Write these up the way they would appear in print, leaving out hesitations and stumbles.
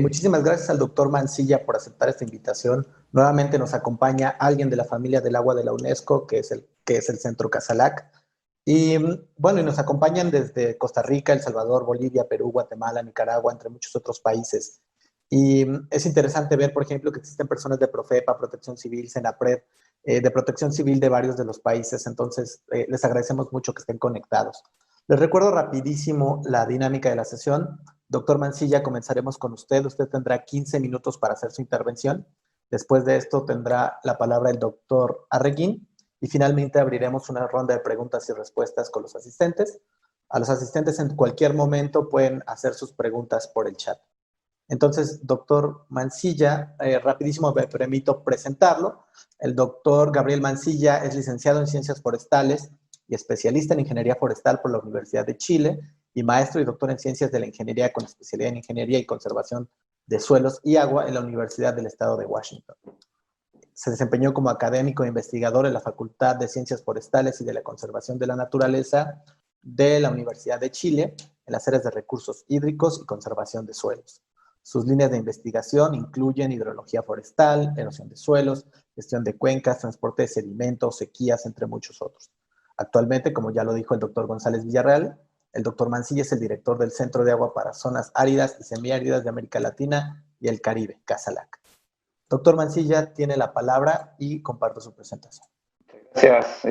Muchísimas gracias al doctor Mancilla por aceptar esta invitación. Nuevamente nos acompaña alguien de la familia del agua de la UNESCO, que es el Centro Casalac. Y bueno, y nos acompañan desde Costa Rica, El Salvador, Bolivia, Perú, Guatemala, Nicaragua, entre muchos otros países. Y es interesante ver, por ejemplo, que existen personas de Profepa, Protección Civil, Senapred, de Protección Civil de varios de los países. Entonces, les agradecemos mucho que estén conectados. Les recuerdo rapidísimo la dinámica de la sesión. Doctor Mancilla, comenzaremos con usted. Usted tendrá 15 minutos para hacer su intervención. Después de esto tendrá la palabra el doctor Arreguín y finalmente abriremos una ronda de preguntas y respuestas con los asistentes. A los asistentes en cualquier momento pueden hacer sus preguntas por el chat. Entonces, doctor Mancilla, rapidísimo me permito presentarlo. El doctor Gabriel Mancilla es licenciado en Ciencias Forestales y especialista en Ingeniería Forestal por la Universidad de Chile y maestro y doctor en Ciencias de la Ingeniería con especialidad en Ingeniería y Conservación de Suelos y Agua en la Universidad del Estado de Washington. Se desempeñó como académico e investigador en la Facultad de Ciencias Forestales y de la Conservación de la Naturaleza de la Universidad de Chile en las áreas de recursos hídricos y conservación de suelos. Sus líneas de investigación incluyen hidrología forestal, erosión de suelos, gestión de cuencas, transporte de sedimentos, sequías, entre muchos otros. Actualmente, como ya lo dijo el doctor González Villarreal, el doctor Mancilla es el director del Centro de Agua para Zonas Áridas y Semiáridas de América Latina y el Caribe, Casalac. Doctor Mancilla tiene la palabra y comparto su presentación. Gracias,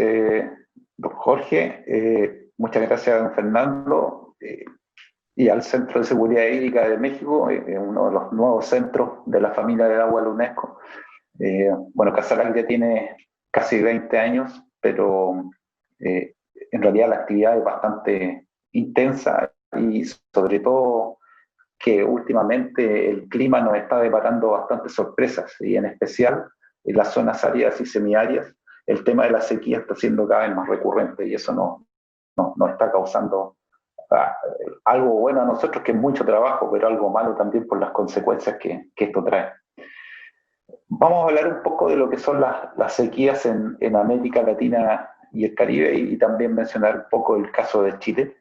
don Jorge. Muchas gracias, don Fernando. Y al Centro de Seguridad Hídrica de México, uno de los nuevos centros de la familia del agua de la UNESCO. Bueno, Casalac ya tiene casi 20 años, pero en realidad la actividad es bastante intensa y sobre todo que últimamente el clima nos está deparando bastantes sorpresas y en especial en las zonas áridas y semiáridas el tema de la sequía está siendo cada vez más recurrente y eso nos está causando algo bueno a nosotros, que es mucho trabajo, pero algo malo también por las consecuencias que esto trae. Vamos a hablar un poco de lo que son las sequías en América Latina y el Caribe y también mencionar un poco el caso de Chile.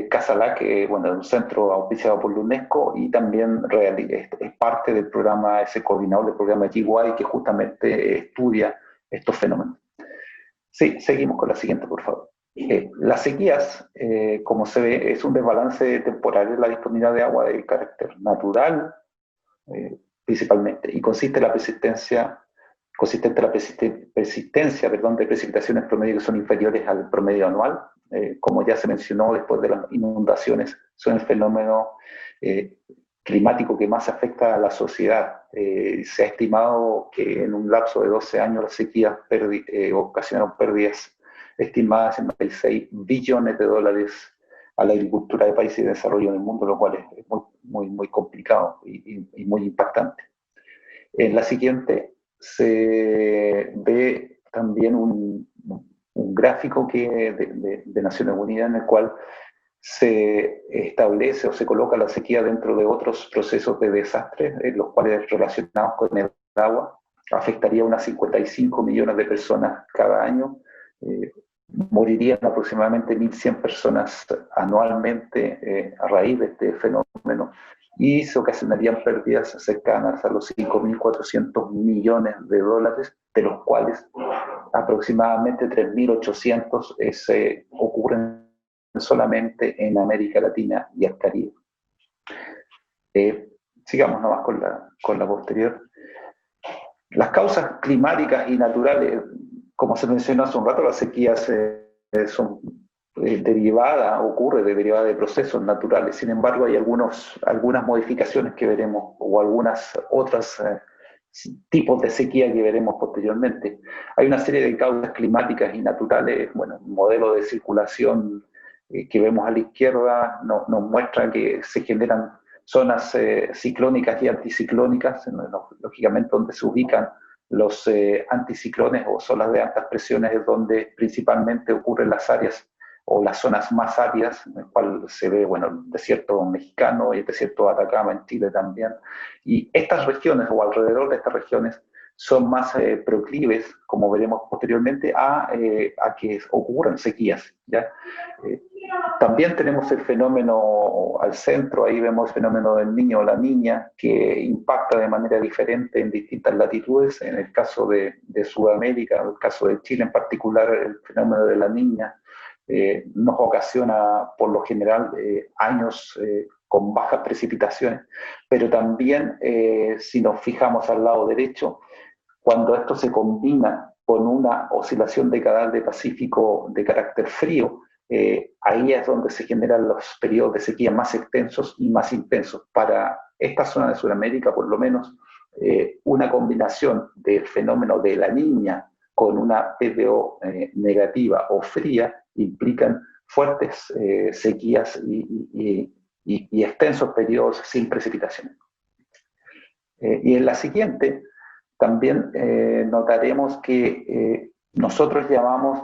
Casalac, bueno, es un centro auspiciado por la UNESCO y también es parte del programa, ese coordinador del programa GWI que justamente estudia estos fenómenos. Sí, seguimos con la siguiente, por favor. Las sequías, como se ve, es un desbalance temporal en la disponibilidad de agua de carácter natural, principalmente, y consiste en la persistencia de precipitaciones promedio que son inferiores al promedio anual. Como ya se mencionó, después de las inundaciones, son el fenómeno climático que más afecta a la sociedad. Se ha estimado que en un lapso de 12 años las sequías ocasionaron pérdidas estimadas en 96 billones de dólares a la agricultura de países de desarrollo en el mundo, lo cual es muy complicado y muy impactante. En la siguiente se ve también un gráfico de Naciones Unidas en el cual se establece o se coloca la sequía dentro de otros procesos de desastre, los cuales relacionados con el agua afectaría a unas 55 millones de personas cada año. Morirían aproximadamente 1.100 personas anualmente a raíz de este fenómeno y se ocasionarían pérdidas cercanas a los 5.400 millones de dólares, de los cuales aproximadamente 3.800 ocurren solamente en América Latina y el Caribe. Sigamos nomás con la posterior. Las causas climáticas y naturales, como se mencionó hace un rato, las sequías son ocurre derivada de procesos naturales. Sin embargo, hay algunas modificaciones que veremos o algunas otras tipos de sequía que veremos posteriormente. Hay una serie de causas climáticas y naturales. Bueno, el modelo de circulación que vemos a la izquierda nos muestra que se generan zonas ciclónicas y anticiclónicas, lógicamente donde se ubican los anticiclones o zonas de altas presiones, es donde principalmente ocurren las áreas o las zonas más áridas, en el cual se ve, bueno, el desierto mexicano y el desierto de Atacama en Chile también. Y estas regiones o alrededor de estas regiones son más proclives, como veremos posteriormente, a que ocurran sequías, ¿ya? Eh, También tenemos el fenómeno al centro, ahí vemos el fenómeno del niño o la niña, que impacta de manera diferente en distintas latitudes. En el caso de Sudamérica, en el caso de Chile en particular, el fenómeno de la niña nos ocasiona por lo general años con bajas precipitaciones, pero también si nos fijamos al lado derecho, cuando esto se combina con una oscilación decadal de Pacífico de carácter frío, ahí es donde se generan los periodos de sequía más extensos y más intensos. Para esta zona de Sudamérica, por lo menos, una combinación del fenómeno de la niña con una PDO negativa o fría implican fuertes sequías y extensos periodos sin precipitación. Y en la siguiente, también notaremos que nosotros llamamos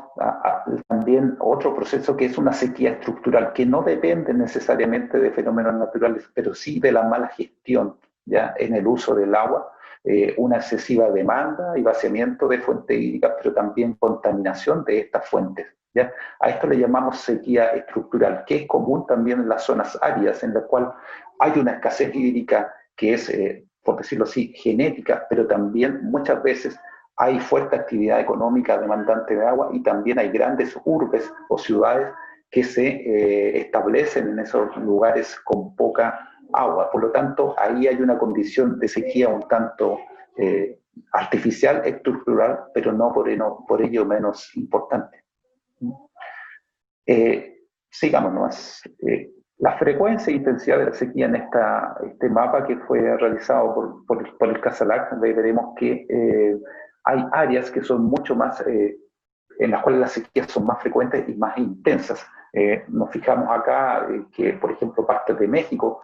también otro proceso que es una sequía estructural, que no depende necesariamente de fenómenos naturales, pero sí de la mala gestión ya en el uso del agua, una excesiva demanda y vaciamiento de fuentes hídricas, pero también contaminación de estas fuentes. ¿Ya? A esto le llamamos sequía estructural, que es común también en las zonas áridas, en la cual hay una escasez hídrica que es por decirlo así, genética, pero también muchas veces hay fuerte actividad económica demandante de agua y también hay grandes urbes o ciudades que se establecen en esos lugares con poca agua. Por lo tanto, ahí hay una condición de sequía un tanto artificial, estructural, pero no por ello menos importante. Sigamos nomás. La frecuencia e intensidad de la sequía en este mapa que fue realizado por el CASALAC, veremos que hay áreas que son mucho más, en las cuales las sequías son más frecuentes y más intensas. Nos fijamos acá que, por ejemplo, partes de México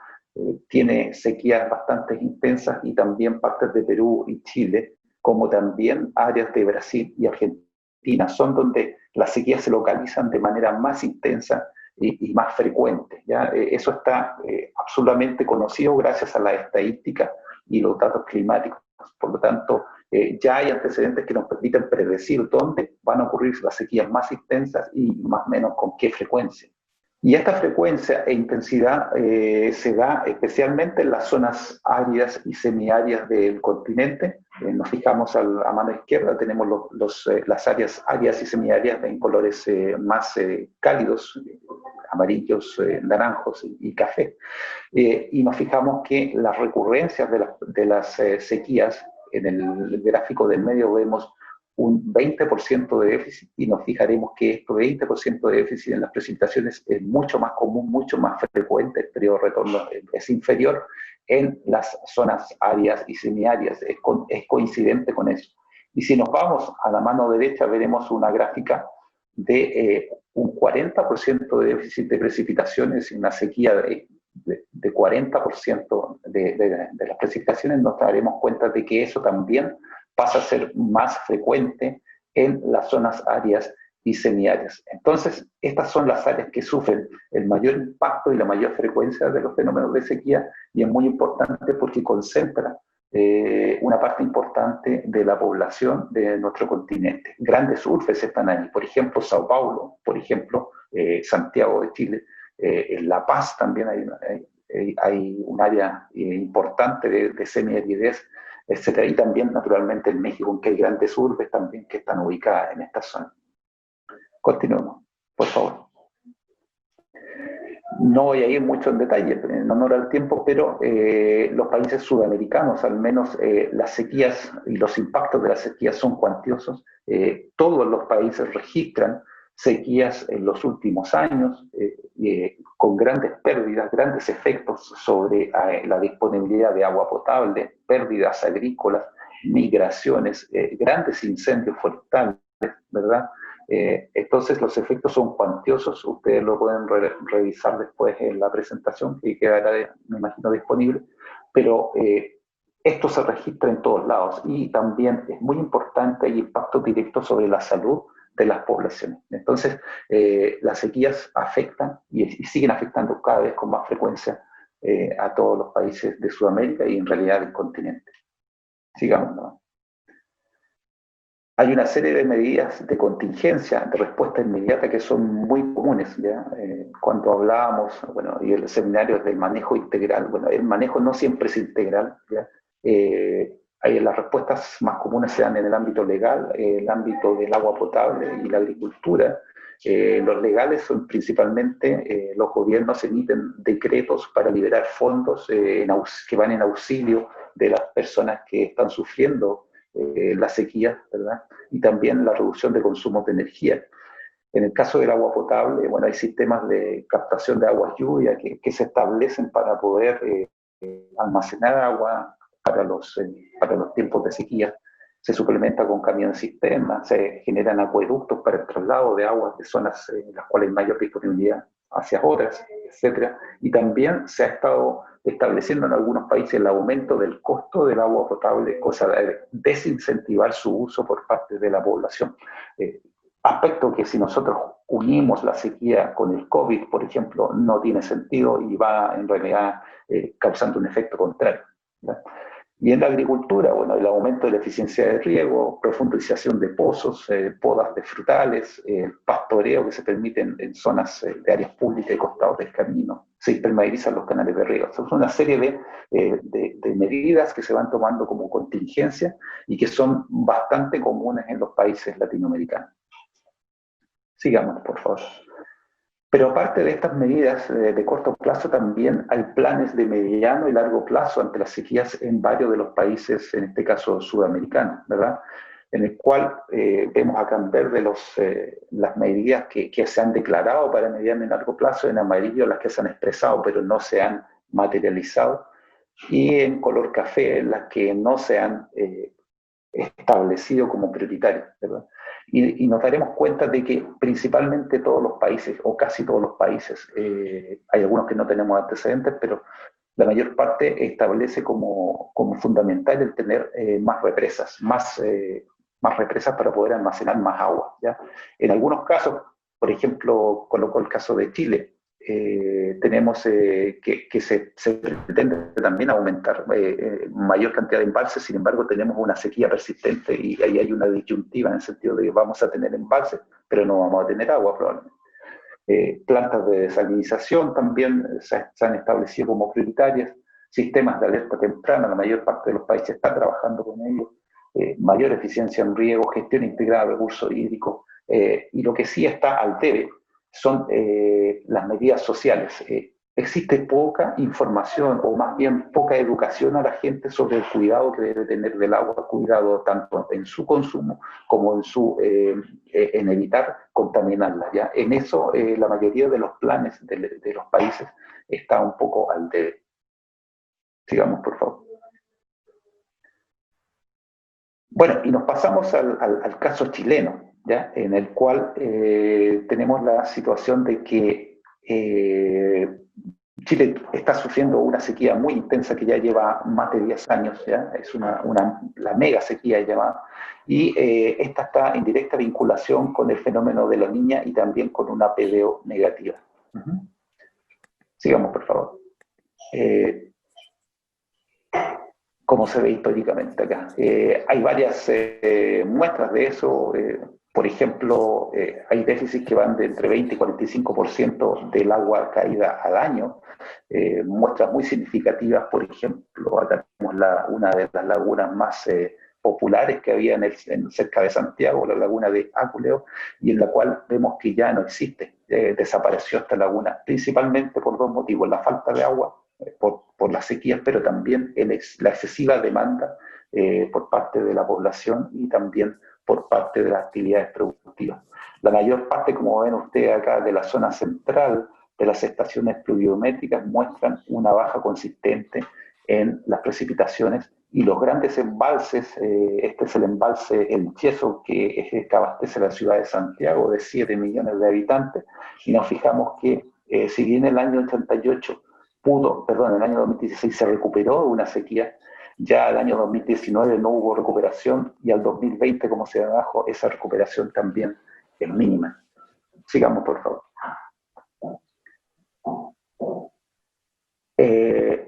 tiene sequías bastante intensas y también partes de Perú y Chile, como también áreas de Brasil y Argentina, son donde las sequías se localizan de manera más intensa y más frecuente. ¿Ya? Eso está absolutamente conocido gracias a la estadística y los datos climáticos. Por lo tanto, ya hay antecedentes que nos permiten predecir dónde van a ocurrir las sequías más intensas y más o menos con qué frecuencia. Y esta frecuencia e intensidad se da especialmente en las zonas áridas y semiáridas del continente. Nos fijamos a mano izquierda, tenemos las áreas áridas y semiáridas en colores más cálidos, amarillos, naranjos y café. Y nos fijamos que las recurrencias de las sequías, en el gráfico del medio vemos un 20% de déficit y nos fijaremos que este 20% de déficit en las precipitaciones es mucho más común, mucho más frecuente, el periodo de retorno es inferior en las zonas áridas y semiáridas, es coincidente con eso. Y si nos vamos a la mano derecha veremos una gráfica de un 40% de déficit de precipitaciones, una sequía de 40% de las precipitaciones, nos daremos cuenta de que eso también pasa a ser más frecuente en las zonas áridas y semiáridas. Entonces, estas son las áreas que sufren el mayor impacto y la mayor frecuencia de los fenómenos de sequía, y es muy importante porque concentra una parte importante de la población de nuestro continente. Grandes urbes están ahí, por ejemplo, Sao Paulo, por ejemplo, Santiago de Chile, en La Paz también hay un área importante de semiaridez, etcétera. Y también, naturalmente, en México, en que hay grandes urbes también que están ubicadas en esta zona. Continuemos, por favor. No voy a ir mucho en detalle, en honor al tiempo, pero los países sudamericanos, al menos las sequías y los impactos de las sequías son cuantiosos. Todos los países registran sequías en los últimos años, con grandes pérdidas, grandes efectos sobre la disponibilidad de agua potable, pérdidas agrícolas, migraciones, grandes incendios forestales, ¿verdad? Entonces los efectos son cuantiosos, ustedes lo pueden revisar después en la presentación que quedará, me imagino, disponible, pero esto se registra en todos lados y también es muy importante el impacto directo sobre la salud de las poblaciones. Entonces, las sequías afectan y siguen afectando cada vez con más frecuencia a todos los países de Sudamérica y en realidad del continente. Sigamos, ¿no? Hay una serie de medidas de contingencia, de respuesta inmediata que son muy comunes, ¿ya? Cuando hablábamos, bueno, y el seminario del manejo integral, bueno, el manejo no siempre es integral, ¿ya? Las respuestas más comunes se dan en el ámbito legal, el ámbito del agua potable y la agricultura. Los legales son principalmente, los gobiernos emiten decretos para liberar fondos que van en auxilio de las personas que están sufriendo la sequía, ¿verdad? Y también la reducción de consumos de energía. En el caso del agua potable, bueno, hay sistemas de captación de aguas lluvia que se establecen para poder almacenar agua para los tiempos de sequía. Se suplementa con camiones cisterna, se generan acueductos para el traslado de aguas de zonas en las cuales hay mayor disponibilidad hacia otras, etcétera. Y también se ha estado estableciendo en algunos países el aumento del costo del agua potable, cosa de desincentivar su uso por parte de la población. Aspecto que si nosotros unimos la sequía con el COVID, por ejemplo, no tiene sentido y va en realidad causando un efecto contrario, ¿verdad? Y en la agricultura, bueno, el aumento de la eficiencia de riego, profundización de pozos, podas de frutales, pastoreo que se permite en zonas de áreas públicas y costados del camino, se hipermeabilizan los canales de riego. Son una serie de medidas que se van tomando como contingencia y que son bastante comunes en los países latinoamericanos. Sigamos, por favor. Pero aparte de estas medidas de corto plazo, también hay planes de mediano y largo plazo ante las sequías en varios de los países, en este caso sudamericanos, ¿verdad? En el cual vemos acá en verde las medidas que se han declarado para mediano y largo plazo, en amarillo las que se han expresado pero no se han materializado, y en color café las que no se han establecido como prioritarias, ¿verdad? Y nos daremos cuenta de que principalmente todos los países, o casi todos los países, hay algunos que no tenemos antecedentes, pero la mayor parte establece como fundamental el tener más represas para poder almacenar más agua, ¿ya? En algunos casos, por ejemplo, coloco el caso de Chile, tenemos que se pretende también aumentar mayor cantidad de embalses. Sin embargo, tenemos una sequía persistente y ahí hay una disyuntiva en el sentido de que vamos a tener embalses, pero no vamos a tener agua probablemente. Plantas de desalinización también se han establecido como prioritarias, sistemas de alerta temprana, la mayor parte de los países está trabajando con ellos, mayor eficiencia en riego, gestión integrada de recursos hídricos, y lo que sí está al debe son las medidas sociales. Existe poca información o más bien poca educación a la gente sobre el cuidado que debe tener del agua, cuidado tanto en su consumo como en evitar contaminarla, ¿ya? En eso la mayoría de los planes de los países está un poco al debe. Sigamos, por favor. Bueno, y nos pasamos al caso chileno, ¿ya? En el cual tenemos la situación de que Chile está sufriendo una sequía muy intensa que ya lleva más de 10 años, ¿ya? Es la mega sequía llamada, y esta está en directa vinculación con el fenómeno de la Niña y también con una PDO negativa. Sigamos, por favor. Como se ve históricamente acá. Hay varias muestras de eso. Por ejemplo, hay déficits que van de entre 20 y 45% del agua caída al año. Muestras muy significativas, por ejemplo, acá tenemos una de las lagunas más populares que había cerca de Santiago, la laguna de Aculeo, y en la cual vemos que ya no existe. Desapareció esta laguna, principalmente por dos motivos: la falta de agua por las sequías, pero también la excesiva demanda por parte de la población y también por parte de las actividades productivas. La mayor parte, como ven ustedes acá, de la zona central de las estaciones pluviométricas muestran una baja consistente en las precipitaciones, y los grandes embalses, este es el embalse El Cheso, que abastece la ciudad de Santiago, de 7 millones de habitantes, y nos fijamos que si bien el año 88 el año 2016 se recuperó una sequía, ya el año 2019 no hubo recuperación, y al 2020, como se ve abajo, esa recuperación también es mínima. Sigamos, por favor.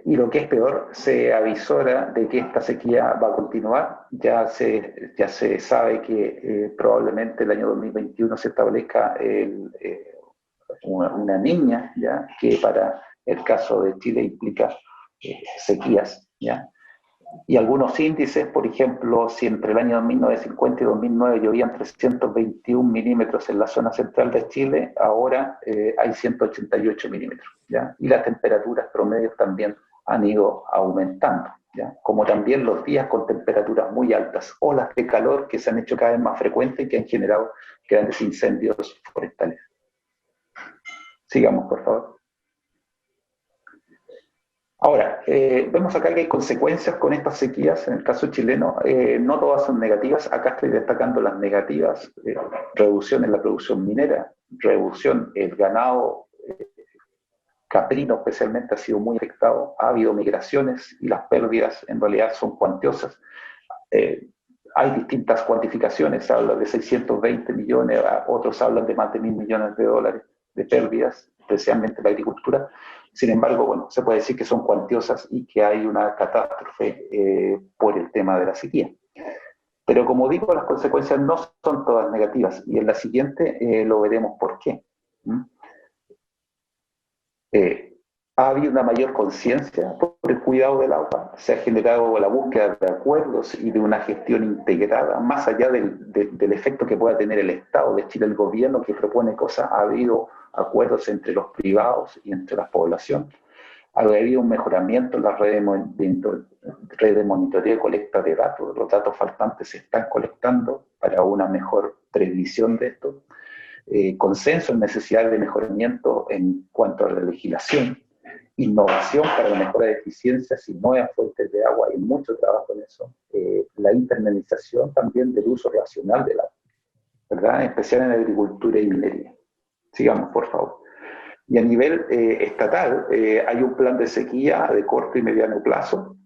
y lo que es peor, se avisora de que esta sequía va a continuar. Ya se sabe que probablemente el año 2021 se establezca una niña, ¿ya? Que para el caso de Chile implica sequías, ¿ya? Y algunos índices, por ejemplo, si entre el año 1950 y 2009 llovían 321 milímetros en la zona central de Chile, ahora hay 188 milímetros, ¿ya? Y las temperaturas promedios también han ido aumentando, ¿ya? Como también los días con temperaturas muy altas, olas de calor que se han hecho cada vez más frecuentes y que han generado grandes incendios forestales. Sigamos, por favor. Ahora, vemos acá que hay consecuencias con estas sequías, en el caso chileno, no todas son negativas, acá estoy destacando las negativas, reducción en la producción minera, reducción, el ganado caprino especialmente ha sido muy afectado, ha habido migraciones y las pérdidas en realidad son cuantiosas. Hay distintas cuantificaciones, se habla de 620 millones, otros hablan de más de 1.000 millones de dólares de pérdidas, especialmente en la agricultura. Sin embargo, bueno, se puede decir que son cuantiosas y que hay una catástrofe por el tema de la sequía. Pero como digo, las consecuencias no son todas negativas y en la siguiente lo veremos por qué. Ha habido una mayor conciencia por el cuidado del agua, se ha generado la búsqueda de acuerdos y de una gestión integrada, más allá del efecto que pueda tener el Estado de Chile, el gobierno que propone cosas, ha habido acuerdos entre los privados y entre la población, ha habido un mejoramiento en la red de monitoreo y colecta de datos, los datos faltantes se están colectando para una mejor previsión de esto, consenso en necesidad de mejoramiento en cuanto a la legislación, innovación para la mejora de eficiencias y nuevas fuentes de agua, hay mucho trabajo en eso, la internalización también del uso racional del agua, ¿verdad? En especial en agricultura y minería. Sigamos, por favor. Y a nivel estatal, hay un plan de sequía de corto y mediano plazo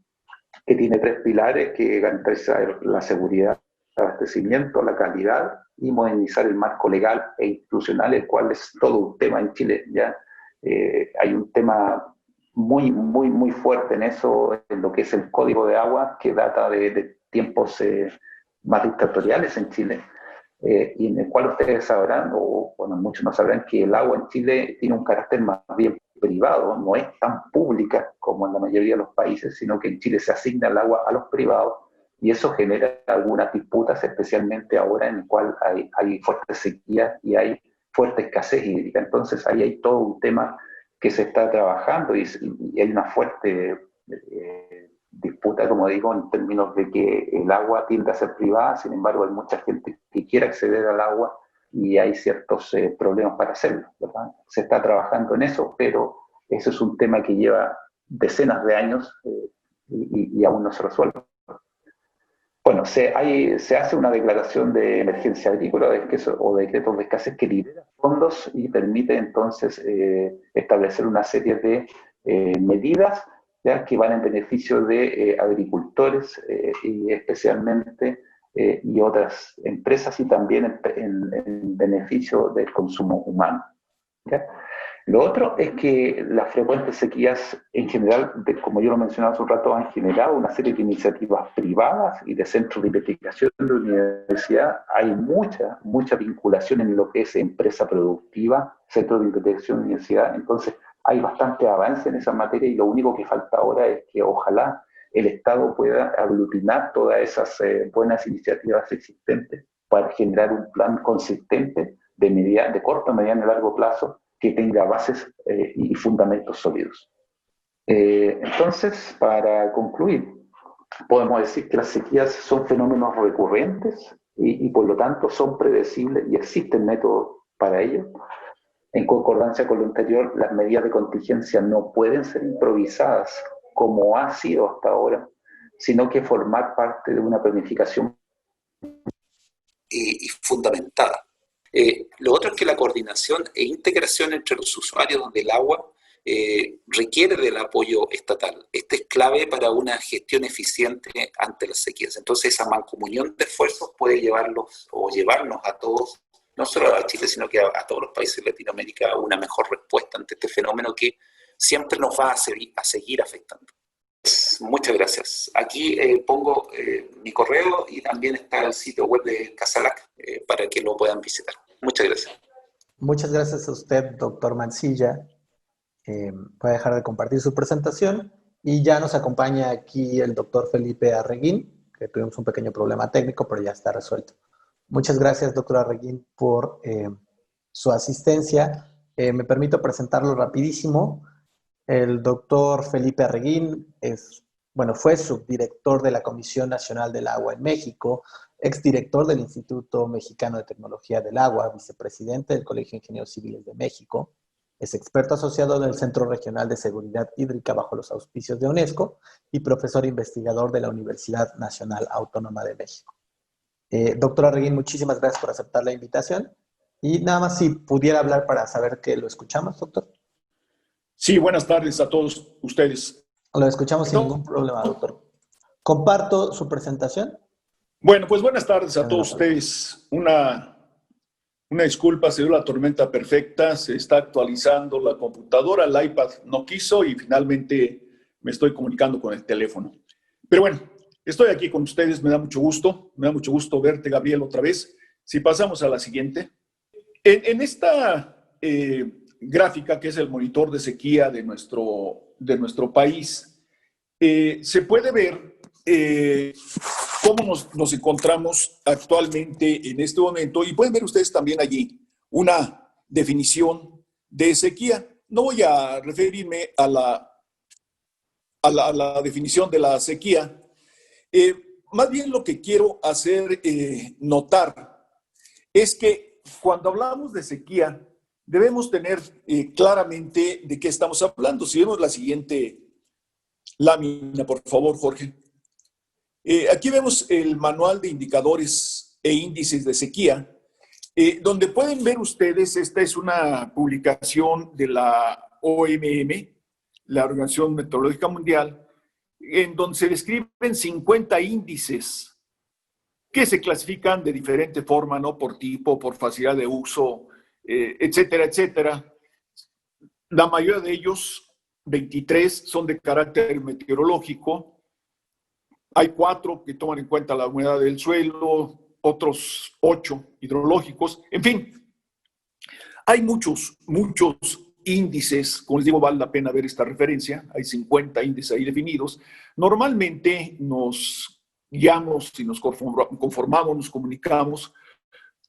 que tiene 3 pilares que garantizan la seguridad, el abastecimiento, la calidad y modernizar el marco legal e institucional, el cual es todo un tema en Chile. Ya hay un tema muy fuerte en eso, en lo que es el Código de Agua, que data de tiempos más dictatoriales en Chile. Y en el cual ustedes sabrán, o bueno, muchos no sabrán, que el agua en Chile tiene un carácter más bien privado, no es tan pública como en la mayoría de los países, sino que en Chile se asigna el agua a los privados y eso genera algunas disputas, especialmente ahora en el cual hay fuerte sequía y hay fuerte escasez hídrica. Entonces ahí hay todo un tema que se está trabajando y hay una fuerte disputa, como digo, en términos de que el agua tiende a ser privada, sin embargo hay mucha gente que quiere acceder al agua y hay ciertos problemas para hacerlo, ¿verdad? Se está trabajando en eso, pero eso es un tema que lleva decenas de años y aún no se resuelve. Bueno, se hace una declaración de emergencia agrícola o decretos de escasez que libera fondos y permite entonces establecer una serie de medidas, ¿ya?, que van en beneficio de agricultores y especialmente y otras empresas y también en beneficio del consumo humano, ¿ya? Lo otro es que las frecuentes sequías en general, como yo lo mencionaba hace un rato, han generado una serie de iniciativas privadas y de centros de investigación de la universidad. Hay mucha vinculación en lo que es empresa productiva, centros de investigación de universidad. Entonces hay bastante avance en esa materia y lo único que falta ahora es que ojalá el Estado pueda aglutinar todas esas buenas iniciativas existentes para generar un plan consistente de corto, mediano y largo plazo que tenga bases y fundamentos sólidos. Entonces, para concluir, podemos decir que las sequías son fenómenos recurrentes y por lo tanto son predecibles y existen métodos para ello. En concordancia con lo anterior, las medidas de contingencia no pueden ser improvisadas como ha sido hasta ahora, sino que formar parte de una planificación y fundamentada. Lo otro es que la coordinación e integración entre los usuarios del agua requiere del apoyo estatal. Este es clave para una gestión eficiente ante las sequías. Entonces, esa mancomunión de esfuerzos puede llevarnos a todos, no solo a Chile, sino que a todos los países de Latinoamérica, a una mejor respuesta ante este fenómeno que siempre nos va a seguir afectando. Muchas gracias. Aquí pongo mi correo y también está el sitio web de Casalac para que lo puedan visitar. Muchas gracias. Muchas gracias a usted, doctor Mancilla. Voy a dejar de compartir su presentación y ya nos acompaña aquí el doctor Felipe Arreguín, que tuvimos un pequeño problema técnico, pero ya está resuelto. Muchas gracias, doctor Arreguín, por su asistencia. Me permito presentarlo rapidísimo. El doctor Felipe Arreguín fue subdirector de la Comisión Nacional del Agua en México, exdirector del Instituto Mexicano de Tecnología del Agua, vicepresidente del Colegio de Ingenieros Civiles de México, es experto asociado del Centro Regional de Seguridad Hídrica bajo los auspicios de UNESCO y profesor investigador de la Universidad Nacional Autónoma de México. Doctor Arreguín, muchísimas gracias por aceptar la invitación. Y nada más si pudiera hablar para saber que lo escuchamos, doctor. Sí, buenas tardes a todos ustedes. Lo escuchamos sin ningún problema, doctor. Comparto su presentación. Bueno, pues buenas tardes a todos ustedes. Una disculpa, se dio la tormenta perfecta, se está actualizando la computadora, el iPad no quiso y finalmente me estoy comunicando con el teléfono. Pero bueno, estoy aquí con ustedes, me da mucho gusto verte, Gabriel, otra vez. Si pasamos a la siguiente. En esta gráfica, que es el monitor de sequía de nuestro país, se puede ver cómo nos encontramos actualmente en este momento, y pueden ver ustedes también allí una definición de sequía. No voy a referirme a la definición de la sequía. Más bien lo que quiero hacer notar es que cuando hablamos de sequía debemos tener claramente de qué estamos hablando. Si vemos la siguiente lámina, por favor, Jorge. Aquí vemos el manual de indicadores e índices de sequía, donde pueden ver ustedes, esta es una publicación de la OMM, la Organización Meteorológica Mundial, en donde se describen 50 índices que se clasifican de diferente forma, ¿no? Por tipo, por facilidad de uso, etcétera, etcétera. La mayoría de ellos, 23, son de carácter meteorológico. Hay 4 que toman en cuenta la humedad del suelo, otros 8 hidrológicos. En fin, hay muchos índices. Como les digo, vale la pena ver esta referencia. Hay 50 índices ahí definidos. Normalmente nos guiamos y nos conformamos, nos comunicamos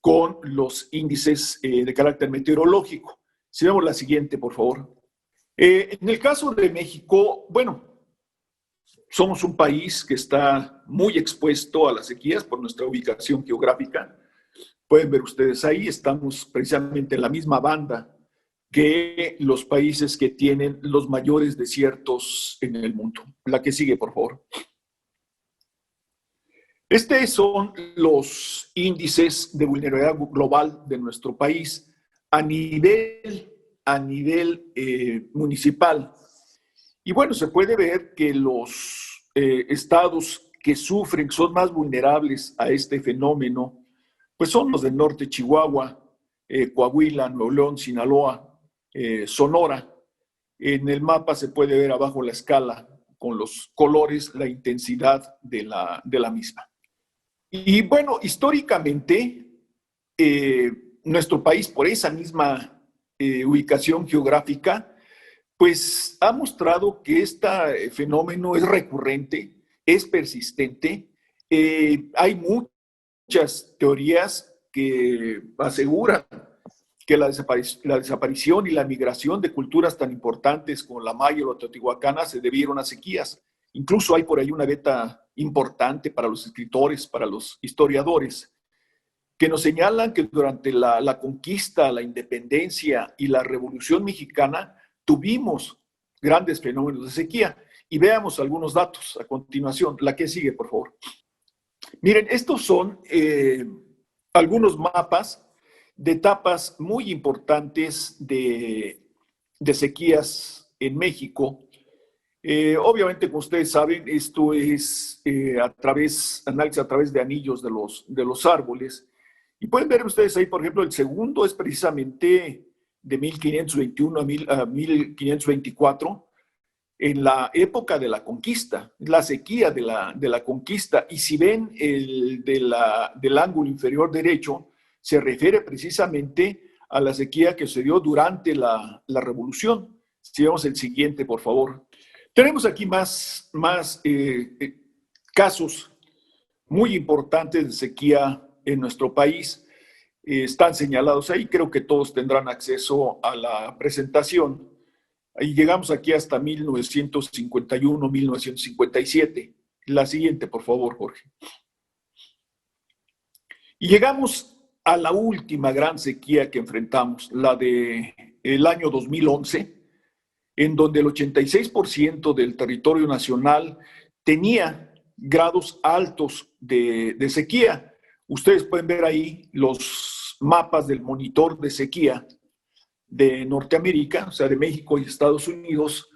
con los índices de carácter meteorológico. Si vemos la siguiente, por favor. En el caso de México, bueno, somos un país que está muy expuesto a las sequías por nuestra ubicación geográfica. Pueden ver ustedes ahí, estamos precisamente en la misma banda que los países que tienen los mayores desiertos en el mundo. La que sigue, por favor. Estos son los índices de vulnerabilidad global de nuestro país a nivel municipal. Y bueno, se puede ver que los estados que sufren, que son más vulnerables a este fenómeno, pues son los del norte, Chihuahua, Coahuila, Nuevo León, Sinaloa, Sonora. En el mapa se puede ver abajo la escala con los colores, la intensidad de la misma. Y bueno, históricamente, nuestro país, por esa misma ubicación geográfica, pues ha mostrado que este fenómeno es recurrente, es persistente. Hay muchas teorías que aseguran que la desaparición y la migración de culturas tan importantes como la maya o la teotihuacana se debieron a sequías. Incluso hay por ahí una beta importante para los escritores, para los historiadores, que nos señalan que durante la conquista, la independencia y la Revolución Mexicana tuvimos grandes fenómenos de sequía. Y veamos algunos datos a continuación. La que sigue, por favor. Miren, estos son algunos mapas de etapas muy importantes de sequías en México. Obviamente, como ustedes saben, esto es análisis a través de anillos de los árboles. Y pueden ver ustedes ahí, por ejemplo, el segundo es precisamente de 1521 a 1524, en la época de la conquista, la sequía de la conquista. Y si ven del ángulo inferior derecho, se refiere precisamente a la sequía que se dio durante la revolución. Si vemos el siguiente, por favor. Tenemos aquí más casos muy importantes de sequía en nuestro país. Están señalados ahí, creo que todos tendrán acceso a la presentación. Y llegamos aquí hasta 1951, 1957. La siguiente, por favor, Jorge. Y llegamos a la última gran sequía que enfrentamos, la del año 2011, en donde el 86% del territorio nacional tenía grados altos de sequía. Ustedes pueden ver ahí los mapas del monitor de sequía de Norteamérica, o sea, de México y Estados Unidos,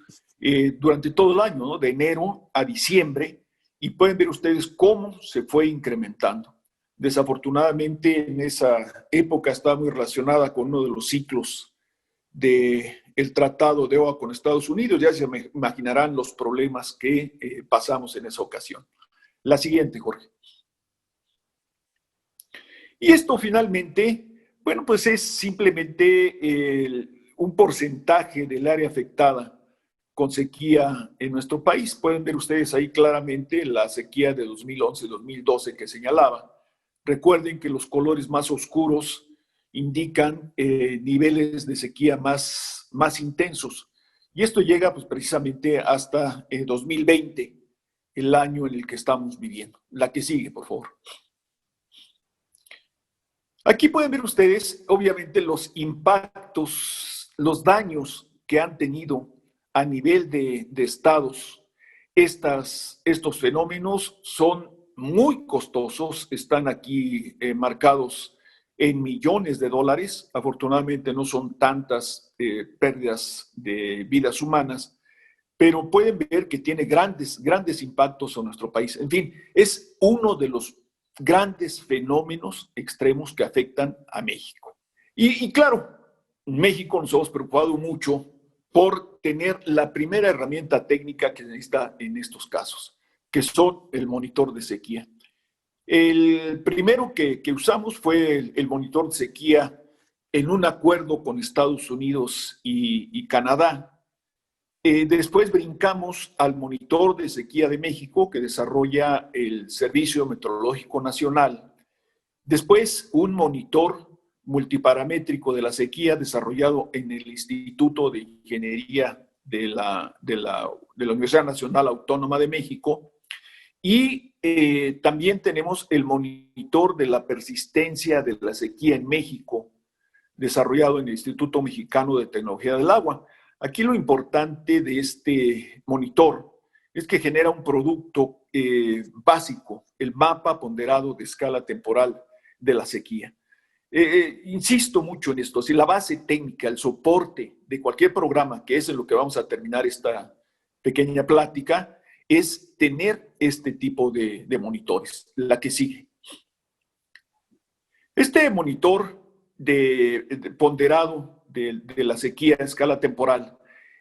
durante todo el año, ¿no? De enero a diciembre, y pueden ver ustedes cómo se fue incrementando. Desafortunadamente, en esa época estaba muy relacionada con uno de los ciclos del Tratado de OA con Estados Unidos. Ya se imaginarán los problemas que pasamos en esa ocasión. La siguiente, Jorge. Y esto finalmente, bueno, pues es simplemente un porcentaje del área afectada con sequía en nuestro país. Pueden ver ustedes ahí claramente la sequía de 2011-2012 que señalaba. Recuerden que los colores más oscuros indican niveles de sequía más intensos. Y esto llega pues precisamente hasta 2020, el año en el que estamos viviendo. La que sigue, por favor. Aquí pueden ver ustedes, obviamente, los impactos, los daños que han tenido a nivel de estados. Estos fenómenos son muy costosos, están aquí marcados en millones de dólares. Afortunadamente no son tantas pérdidas de vidas humanas, pero pueden ver que tiene grandes impactos en nuestro país. En fin, es uno de los grandes fenómenos extremos que afectan a México. Y claro, en México nos hemos preocupado mucho por tener la primera herramienta técnica que se necesita en estos casos, que son el monitor de sequía. El primero que usamos fue el monitor de sequía en un acuerdo con Estados Unidos y Canadá. Después brincamos al monitor de sequía de México que desarrolla el Servicio Meteorológico Nacional. Después un monitor multiparamétrico de la sequía desarrollado en el Instituto de Ingeniería de la Universidad Nacional Autónoma de México. Y también tenemos el monitor de la persistencia de la sequía en México, desarrollado en el Instituto Mexicano de Tecnología del Agua. Aquí lo importante de este monitor es que genera un producto básico, el mapa ponderado de escala temporal de la sequía. Insisto mucho en esto, si la base técnica, el soporte de cualquier programa, que es en lo que vamos a terminar esta pequeña plática, es tener este tipo de monitores. La que sigue. Este monitor ponderado de la sequía a escala temporal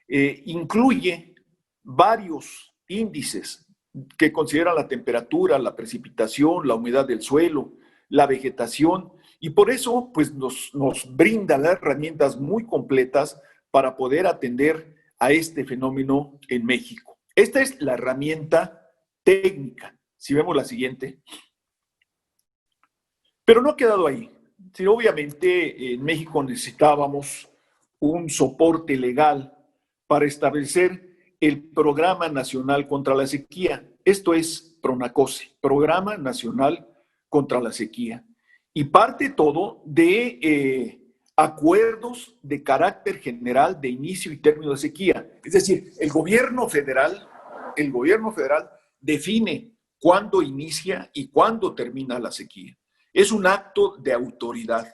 incluye varios índices que consideran la temperatura, la precipitación, la humedad del suelo, la vegetación, y por eso pues nos brinda las herramientas muy completas para poder atender a este fenómeno en México. Esta es la herramienta técnica. Si vemos la siguiente. Pero no ha quedado ahí. Sí, obviamente en México necesitábamos un soporte legal para establecer el Programa Nacional contra la Sequía. Esto es PRONACOSE, Programa Nacional contra la Sequía. Y parte todo de acuerdos de carácter general de inicio y término de sequía. Es decir, el gobierno federal define cuándo inicia y cuándo termina la sequía. Es un acto de autoridad.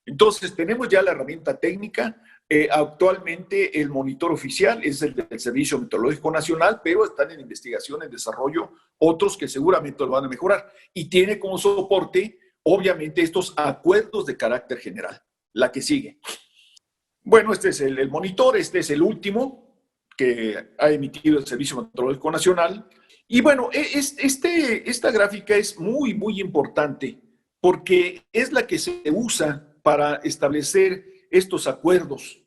Entonces, tenemos ya la herramienta técnica. Actualmente el monitor oficial es el del Servicio Meteorológico Nacional, pero están en investigación, en desarrollo, otros que seguramente lo van a mejorar. Y tiene como soporte, obviamente, estos acuerdos de carácter general. La que sigue. Bueno, este es el monitor, este es el último que ha emitido el Servicio Meteorológico Nacional. Y bueno, esta gráfica es muy, muy importante porque es la que se usa para establecer estos acuerdos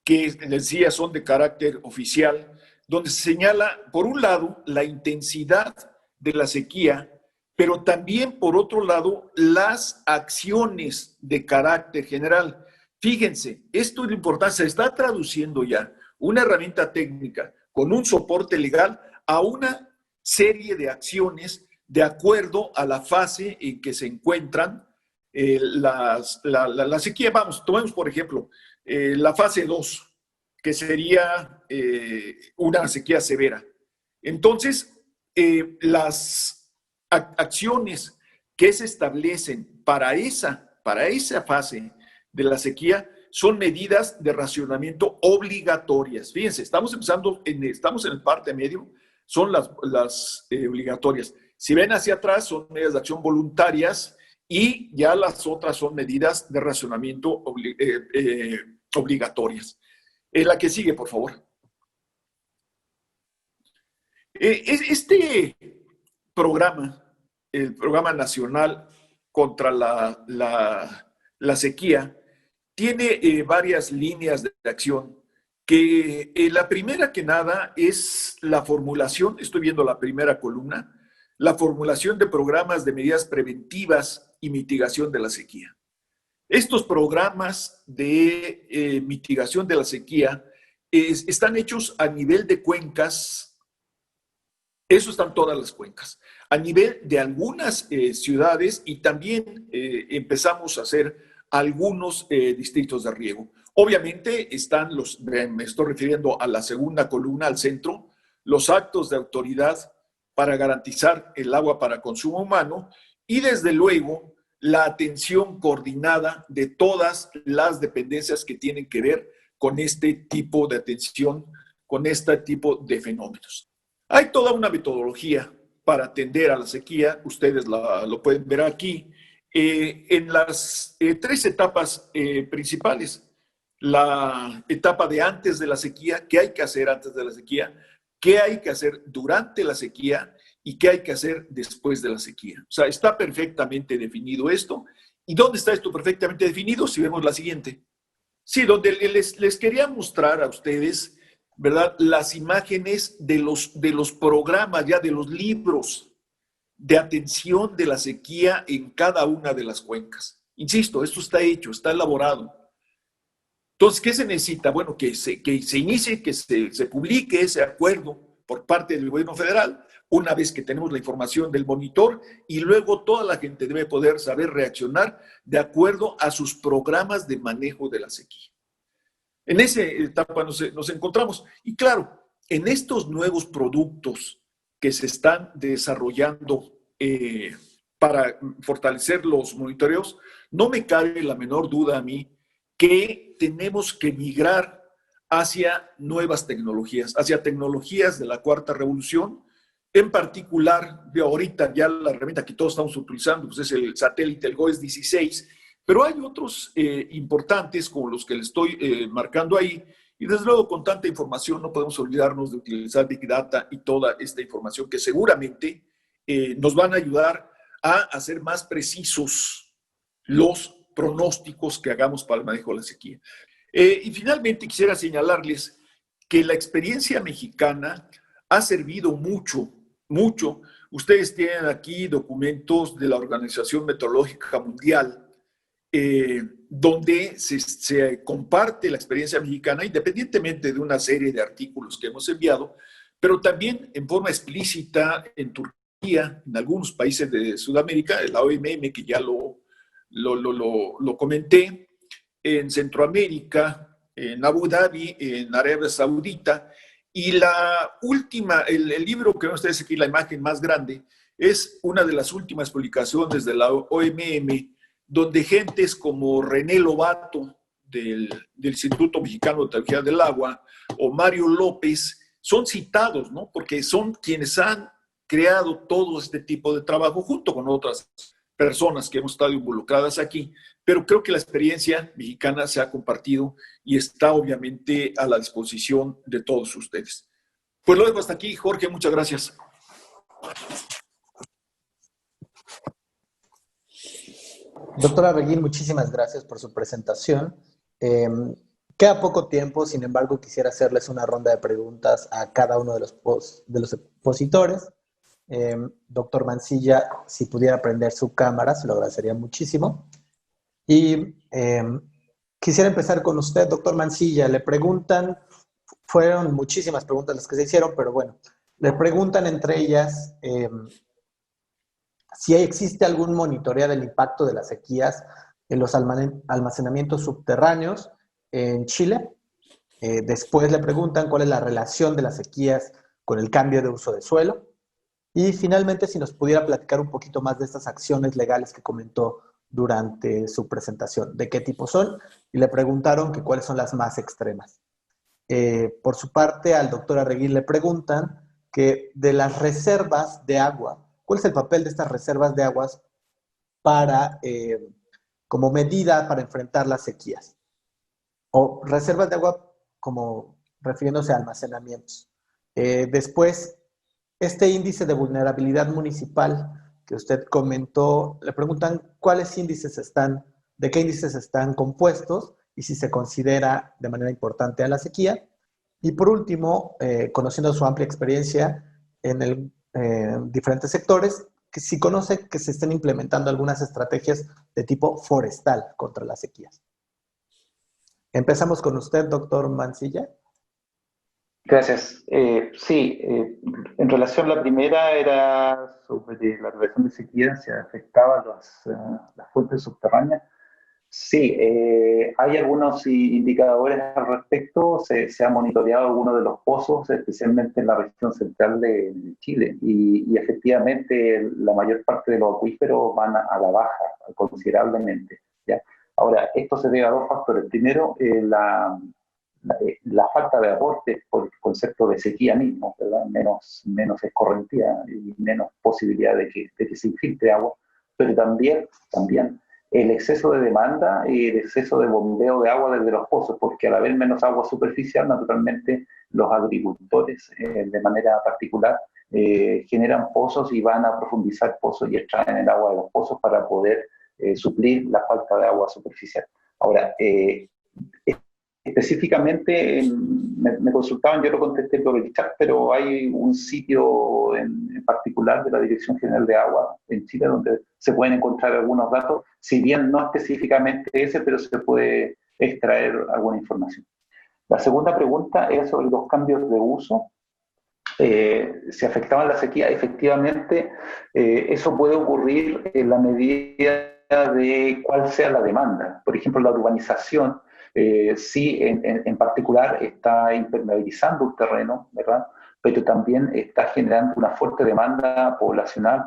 que les decía son de carácter oficial, donde se señala, por un lado, la intensidad de la sequía, pero también, por otro lado, las acciones de carácter general. Fíjense, esto es lo importante, se está traduciendo ya una herramienta técnica con un soporte legal a una serie de acciones de acuerdo a la fase en que se encuentran la sequía. Vamos, tomemos por ejemplo la fase 2, que sería una sequía severa. Entonces, las acciones que se establecen para esa fase de la sequía son medidas de racionamiento obligatorias. Fíjense, estamos en el parte medio, son las obligatorias. Si ven hacia atrás, son medidas de acción voluntarias y ya las otras son medidas de racionamiento obligatorias. La que sigue, por favor. Este programa, el Programa Nacional contra la Sequía, tiene varias líneas de acción, que la primera que nada es la formulación, estoy viendo la primera columna, la formulación de programas de medidas preventivas y mitigación de la sequía. Estos programas de mitigación de la sequía están hechos a nivel de cuencas, eso están todas las cuencas, a nivel de algunas ciudades y también empezamos a hacer algunos distritos de riego. Obviamente están me estoy refiriendo a la segunda columna, al centro, los actos de autoridad para garantizar el agua para consumo humano y desde luego la atención coordinada de todas las dependencias que tienen que ver con este tipo de atención, con este tipo de fenómenos. Hay toda una metodología para atender a la sequía, ustedes lo pueden ver aquí, en las tres etapas principales. La etapa de antes de la sequía, qué hay que hacer antes de la sequía, qué hay que hacer durante la sequía y qué hay que hacer después de la sequía. O sea, está perfectamente definido esto. ¿Y dónde está esto perfectamente definido? Si vemos la siguiente. Sí, donde les quería mostrar a ustedes, ¿verdad?, las imágenes de los programas, ya de los libros de atención de la sequía en cada una de las cuencas. Insisto, esto está hecho, está elaborado. Entonces, ¿qué se necesita? Bueno, que se inicie, que se publique ese acuerdo por parte del gobierno federal, una vez que tenemos la información del monitor, y luego toda la gente debe poder saber reaccionar de acuerdo a sus programas de manejo de la sequía. En esa etapa nos encontramos. Y claro, en estos nuevos productos que se están desarrollando para fortalecer los monitoreos, no me cabe la menor duda a mí que tenemos que migrar hacia nuevas tecnologías, hacia tecnologías de la cuarta revolución. En particular, ahorita ya la herramienta que todos estamos utilizando pues es el satélite, el GOES-16, pero hay otros importantes como los que le estoy marcando ahí. Y desde luego, con tanta información, no podemos olvidarnos de utilizar Big Data y toda esta información que seguramente nos van a ayudar a hacer más precisos los pronósticos que hagamos para el manejo de la sequía. Y finalmente quisiera señalarles que la experiencia mexicana ha servido mucho, mucho. Ustedes tienen aquí documentos de la Organización Meteorológica Mundial, donde se comparte la experiencia mexicana, independientemente de una serie de artículos que hemos enviado, pero también en forma explícita en Turquía, en algunos países de Sudamérica, la OMM, que ya lo comenté, en Centroamérica, en Abu Dhabi, en Arabia Saudita, y la última, el libro que ven ustedes aquí, la imagen más grande, es una de las últimas publicaciones de la OMM, donde gentes como René Lobato, del Instituto Mexicano de Tecnología del Agua, o Mario López, son citados, ¿no? Porque son quienes han creado todo este tipo de trabajo junto con otras personas que hemos estado involucradas aquí, pero creo que la experiencia mexicana se ha compartido y está obviamente a la disposición de todos ustedes. Pues lo dejo hasta aquí, Jorge, muchas gracias. Doctora Beguín, muchísimas gracias por su presentación. Queda poco tiempo, sin embargo, quisiera hacerles una ronda de preguntas a cada uno de los expositores. Doctor Mancilla, si pudiera prender su cámara, se lo agradecería muchísimo. Y quisiera empezar con usted, doctor Mancilla. Le preguntan, fueron muchísimas preguntas las que se hicieron, pero bueno, le preguntan entre ellas si existe algún monitoreo del impacto de las sequías en los almacenamientos subterráneos en Chile. Después le preguntan cuál es la relación de las sequías con el cambio de uso de suelo. Y finalmente, si nos pudiera platicar un poquito más de estas acciones legales que comentó durante su presentación, de qué tipo son, y le preguntaron que cuáles son las más extremas. Por su parte, al doctor Arreguín le preguntan que de las reservas de agua, ¿cuál es el papel de estas reservas de aguas para, como medida para enfrentar las sequías? O reservas de agua como refiriéndose a almacenamientos. Después, este índice de vulnerabilidad municipal que usted comentó, le preguntan de qué índices están compuestos y si se considera de manera importante a la sequía. Y por último, conociendo su amplia experiencia en diferentes sectores, que si conoce que se estén implementando algunas estrategias de tipo forestal contra las sequías. Empezamos con usted, doctor Mancilla. Gracias. Sí, en relación a la primera era sobre la relación de sequía, si afectaba las fuentes subterráneas. Sí, hay algunos indicadores al respecto. Se ha monitoreado algunos de los pozos, especialmente en la región central de Chile, y efectivamente la mayor parte de los acuíferos van a la baja considerablemente, ¿ya? Ahora, esto se debe a dos factores. Primero, la falta de aporte por el concepto de sequía mismo, ¿verdad? Menos escorrentía y menos posibilidad de que se infiltre agua, pero también el exceso de demanda y el exceso de bombeo de agua desde los pozos, porque al haber menos agua superficial, naturalmente los agricultores, de manera particular, generan pozos y van a profundizar pozos y extraen el agua de los pozos para poder suplir la falta de agua superficial. Ahora, específicamente me consultaban, yo lo contesté por el chat, pero hay un sitio en particular de la Dirección General de Agua en Chile donde se pueden encontrar algunos datos, si bien no específicamente ese, pero se puede extraer alguna información. La segunda pregunta era sobre los cambios de uso. Si afectaban la sequía, efectivamente, eso puede ocurrir en la medida de cuál sea la demanda. Por ejemplo, la urbanización, sí, en particular está impermeabilizando un terreno, ¿verdad? Pero también está generando una fuerte demanda poblacional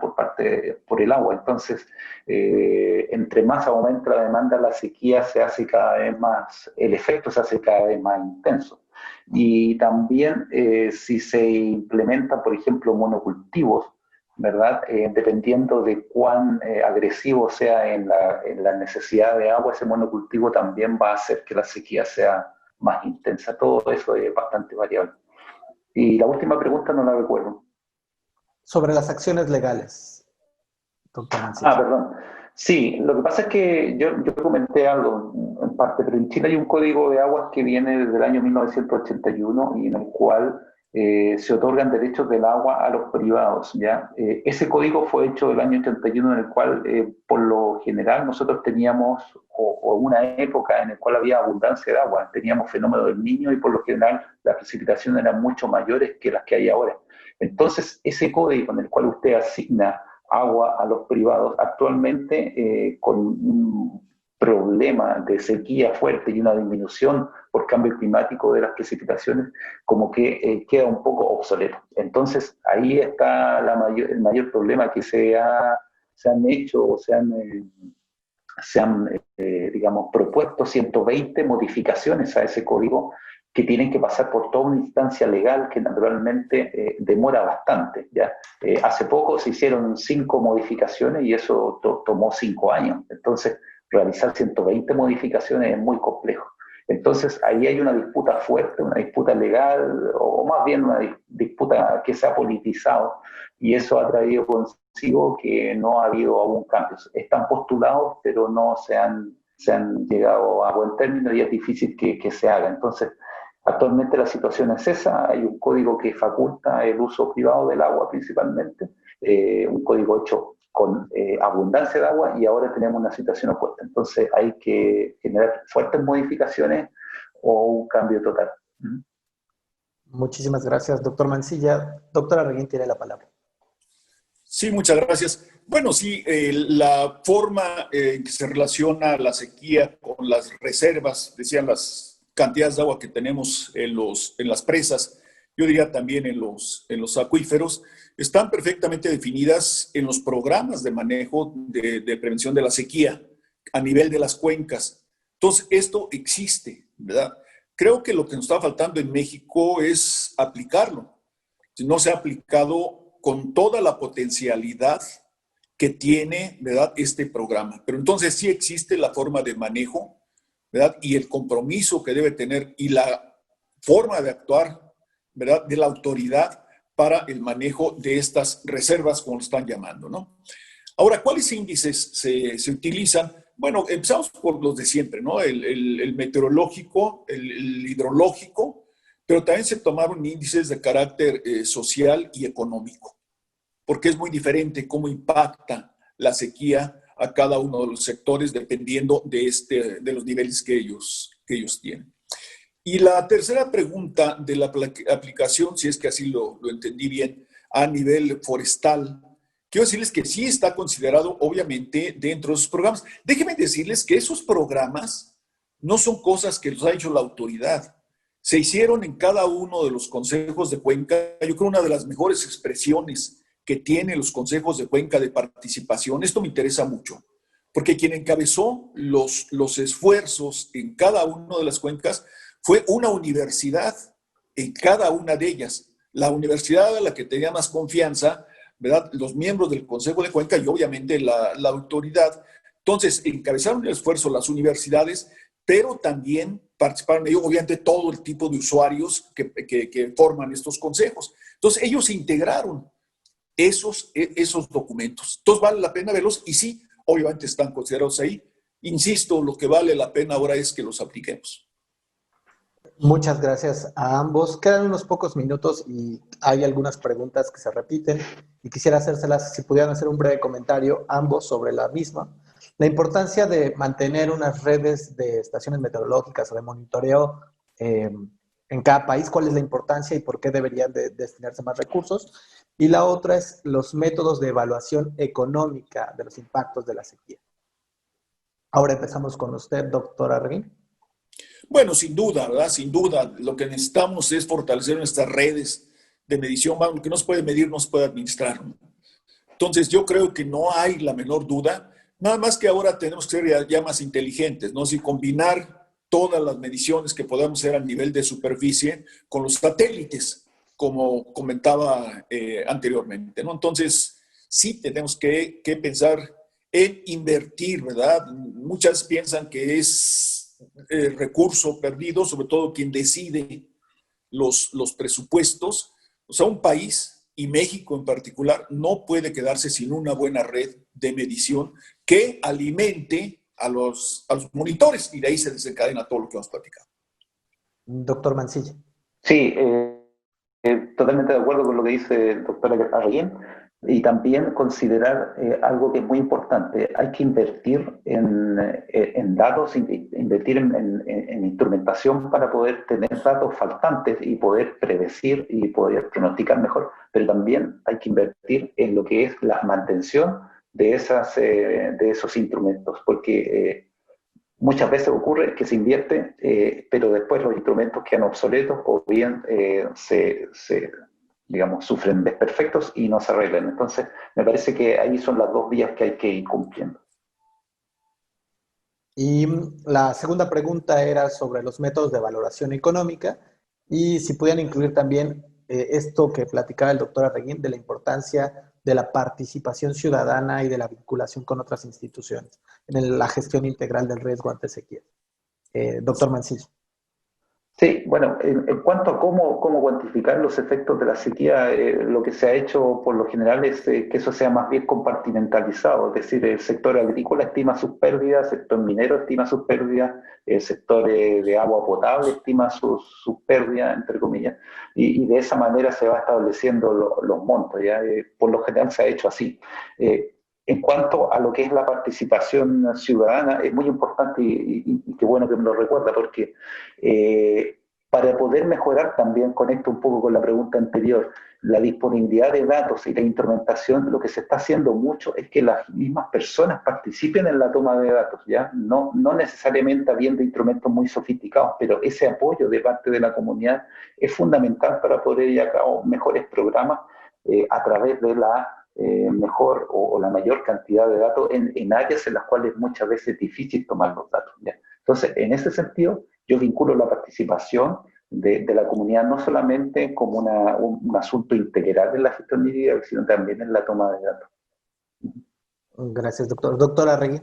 por el agua. Entonces, entre más aumenta la demanda, la sequía se hace cada vez más, el efecto se hace cada vez más intenso. Y también si se implementan, por ejemplo, monocultivos, ¿verdad? Dependiendo de cuán agresivo sea en la necesidad de agua, ese monocultivo también va a hacer que la sequía sea más intensa. Todo eso es bastante variable. Y la última pregunta no la recuerdo. Sobre las acciones legales, doctor Mancilla. Perdón. Sí, lo que pasa es que yo comenté algo en parte, pero en Chile hay un código de aguas que viene desde el año 1981 y en el cual se otorgan derechos del agua a los privados, ¿ya? Ese código fue hecho el año 81 en el cual, por lo general, nosotros teníamos, o una época en la cual había abundancia de agua, teníamos fenómeno del Niño y por lo general las precipitaciones eran mucho mayores que las que hay ahora. Entonces, ese código en el cual usted asigna agua a los privados, actualmente con un problema de sequía fuerte y una disminución por cambio climático de las precipitaciones, como que queda un poco obsoleto. Entonces, ahí está el mayor problema que se han hecho o se han digamos, propuesto 120 modificaciones a ese código que tienen que pasar por toda una instancia legal que naturalmente demora bastante, ¿ya? Hace poco se hicieron 5 modificaciones y eso tomó 5 años. Entonces, realizar 120 modificaciones es muy complejo. Entonces, ahí hay una disputa fuerte, una disputa legal, o más bien una disputa que se ha politizado, y eso ha traído consigo que no ha habido aún cambios. Están postulados, pero no se han llegado a buen término y es difícil que se haga. Entonces, actualmente la situación es esa, hay un código que faculta el uso privado del agua principalmente, un código hecho con abundancia de agua, y ahora tenemos una situación opuesta. Entonces hay que generar fuertes modificaciones o un cambio total. Muchísimas gracias, doctor Mancilla. Doctora Arguín tiene la palabra. Sí, muchas gracias. Bueno, sí, la forma en que se relaciona la sequía con las reservas, decían las cantidades de agua que tenemos en las presas, yo diría también en los acuíferos, están perfectamente definidas en los programas de manejo de prevención de la sequía a nivel de las cuencas. Entonces, esto existe, ¿verdad? Creo que lo que nos está faltando en México es aplicarlo. No se ha aplicado con toda la potencialidad que tiene, ¿verdad?, este programa. Pero entonces sí existe la forma de manejo, ¿verdad?, y el compromiso que debe tener y la forma de actuar, ¿verdad?, de la autoridad para el manejo de estas reservas, como lo están llamando, ¿no? Ahora, ¿cuáles índices se utilizan? Bueno, empezamos por los de siempre, ¿no? El meteorológico, el hidrológico, pero también se tomaron índices de carácter social y económico, porque es muy diferente cómo impacta la sequía a cada uno de los sectores dependiendo de los niveles que ellos tienen. Y la tercera pregunta de la aplicación, si es que así lo entendí bien, a nivel forestal, quiero decirles que sí está considerado, obviamente, dentro de esos programas. Déjenme decirles que esos programas no son cosas que los ha hecho la autoridad. Se hicieron en cada uno de los consejos de cuenca. Yo creo una de las mejores expresiones que tienen los consejos de cuenca de participación. Esto me interesa mucho, porque quien encabezó los esfuerzos en cada una de las cuencas fue una universidad en cada una de ellas. La universidad a la que tenía más confianza, ¿verdad?, los miembros del Consejo de Cuenca y obviamente la autoridad. Entonces, encabezaron el esfuerzo las universidades, pero también participaron ellos, obviamente, todo el tipo de usuarios que forman estos consejos. Entonces, ellos integraron esos documentos. Entonces, vale la pena verlos y sí, obviamente están considerados ahí. Insisto, lo que vale la pena ahora es que los apliquemos. Muchas gracias a ambos. Quedan unos pocos minutos y hay algunas preguntas que se repiten y quisiera hacérselas, si pudieran hacer un breve comentario ambos sobre la misma. La importancia de mantener unas redes de estaciones meteorológicas o de monitoreo en cada país, cuál es la importancia y por qué deberían de destinarse más recursos. Y la otra es los métodos de evaluación económica de los impactos de la sequía. Ahora empezamos con usted, doctora Arguín. Bueno, sin duda, ¿verdad? Sin duda, lo que necesitamos es fortalecer nuestras redes de medición. Lo que no se puede medir, no se puede administrar, ¿no? Entonces, yo creo que no hay la menor duda, nada más que ahora tenemos que ser ya más inteligentes, ¿no? Si combinar todas las mediciones que podamos hacer a nivel de superficie con los satélites, como comentaba anteriormente, ¿no? Entonces, sí tenemos que pensar en invertir, ¿verdad? Muchas piensan que es recurso perdido, sobre todo quien decide los presupuestos. O sea, un país, y México en particular, no puede quedarse sin una buena red de medición que alimente a los monitores, y de ahí se desencadena todo lo que hemos platicado. Doctor Mancilla. Sí, totalmente de acuerdo con lo que dice el doctor Arguín, y también considerar algo que es muy importante: hay que invertir en datos, invertir en instrumentación para poder tener datos faltantes y poder predecir y poder pronosticar mejor, pero también hay que invertir en lo que es la mantención de esos instrumentos, porque muchas veces ocurre que se invierte, pero después los instrumentos quedan obsoletos o bien digamos, sufren desperfectos y no se arreglan. Entonces, me parece que ahí son las dos vías que hay que ir cumpliendo. Y la segunda pregunta era sobre los métodos de valoración económica y si pudieran incluir también esto que platicaba el doctor Arreguín de la importancia de la participación ciudadana y de la vinculación con otras instituciones en la gestión integral del riesgo ante sequía. Doctor Mancilla. Sí, bueno, en cuanto a cómo cuantificar los efectos de la sequía, lo que se ha hecho por lo general es que eso sea más bien compartimentalizado, es decir, el sector agrícola estima sus pérdidas, el sector minero estima sus pérdidas, el sector de agua potable estima sus pérdidas, entre comillas, y de esa manera se va estableciendo los montos, ¿ya? Por lo general se ha hecho así. En cuanto a lo que es la participación ciudadana, es muy importante y qué bueno que me lo recuerda, porque para poder mejorar, también conecto un poco con la pregunta anterior, la disponibilidad de datos y la instrumentación, lo que se está haciendo mucho es que las mismas personas participen en la toma de datos, ¿ya? No necesariamente habiendo instrumentos muy sofisticados, pero ese apoyo de parte de la comunidad es fundamental para poder llevar a cabo mejores programas a través de la mejor o la mayor cantidad de datos en áreas en las cuales muchas veces es difícil tomar los datos, ¿ya? Entonces, en ese sentido, yo vinculo la participación de la comunidad no solamente como un asunto integral en la gestión hídrica, sino también en la toma de datos. Gracias, doctor. Doctor Arregui.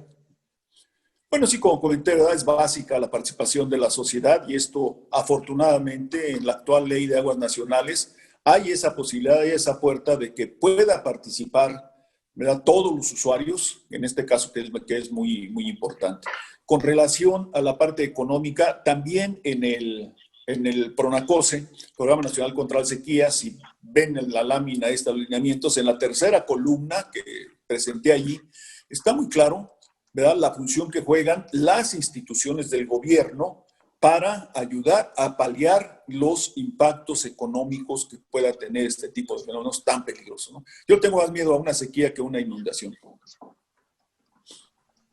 Bueno, sí, como comenté, ¿verdad? Es básica la participación de la sociedad y esto, afortunadamente, en la actual Ley de Aguas Nacionales, hay esa posibilidad y esa puerta de que pueda participar, ¿verdad? Todos los usuarios, en este caso que es muy, muy importante. Con relación a la parte económica, también en el PRONACOSE, Programa Nacional contra la Sequía, si ven en la lámina de estos lineamientos, en la tercera columna que presenté allí, está muy claro, ¿verdad?, la función que juegan las instituciones del gobierno para ayudar a paliar los impactos económicos que pueda tener este tipo de fenómenos tan peligrosos, ¿no? Yo tengo más miedo a una sequía que a una inundación.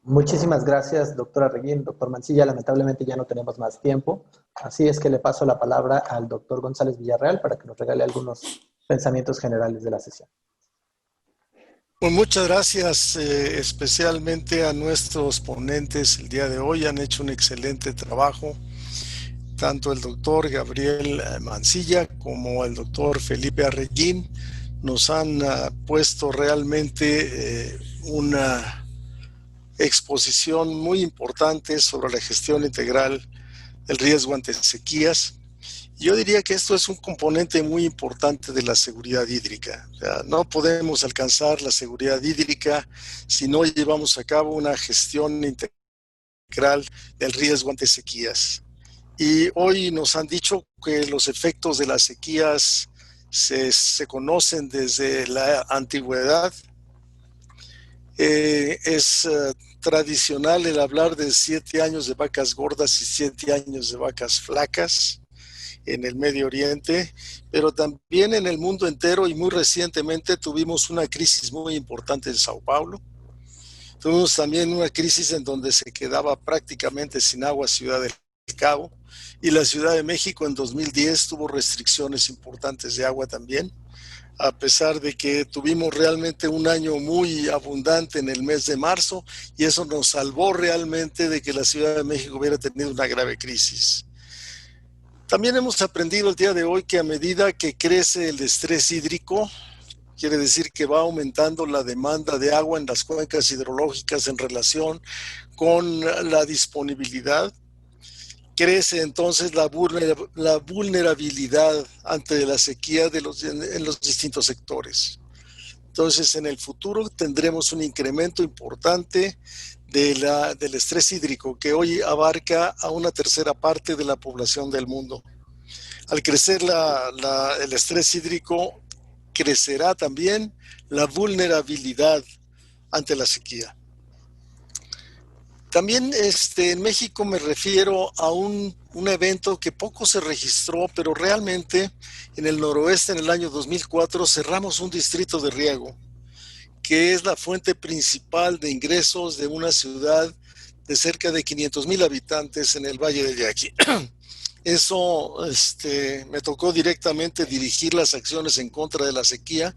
Muchísimas gracias, doctora Reguín. Doctor Mancilla, lamentablemente ya no tenemos más tiempo. Así es que le paso la palabra al doctor González Villarreal para que nos regale algunos pensamientos generales de la sesión. Pues muchas gracias especialmente a nuestros ponentes el día de hoy. Han hecho un excelente trabajo, tanto el doctor Gabriel Mancilla como el doctor Felipe Arreguín. Nos han puesto realmente una exposición muy importante sobre la gestión integral del riesgo ante sequías. Yo diría que esto es un componente muy importante de la seguridad hídrica. O sea, no podemos alcanzar la seguridad hídrica si no llevamos a cabo una gestión integral del riesgo ante sequías. Y hoy nos han dicho que los efectos de las sequías se conocen desde la antigüedad. Es tradicional el hablar de 7 años de vacas gordas y 7 años de vacas flacas en el Medio Oriente, pero también en el mundo entero, y muy recientemente tuvimos una crisis muy importante en Sao Paulo. Tuvimos también una crisis en donde se quedaba prácticamente sin agua Ciudad del Cabo, y la Ciudad de México en 2010 tuvo restricciones importantes de agua también, a pesar de que tuvimos realmente un año muy abundante en el mes de marzo, y eso nos salvó realmente de que la Ciudad de México hubiera tenido una grave crisis. También hemos aprendido el día de hoy que a medida que crece el estrés hídrico, quiere decir que va aumentando la demanda de agua en las cuencas hidrológicas en relación con la disponibilidad. Crece entonces la vulnerabilidad ante la sequía en los distintos sectores. Entonces, en el futuro tendremos un incremento importante del estrés hídrico, que hoy abarca a una tercera parte de la población del mundo. Al crecer el estrés hídrico, crecerá también la vulnerabilidad ante la sequía. También en México me refiero a un evento que poco se registró, pero realmente en el noroeste en el año 2004 cerramos un distrito de riego, que es la fuente principal de ingresos de una ciudad de cerca de 500,000 habitantes en el Valle del Yaqui. Eso me tocó directamente dirigir las acciones en contra de la sequía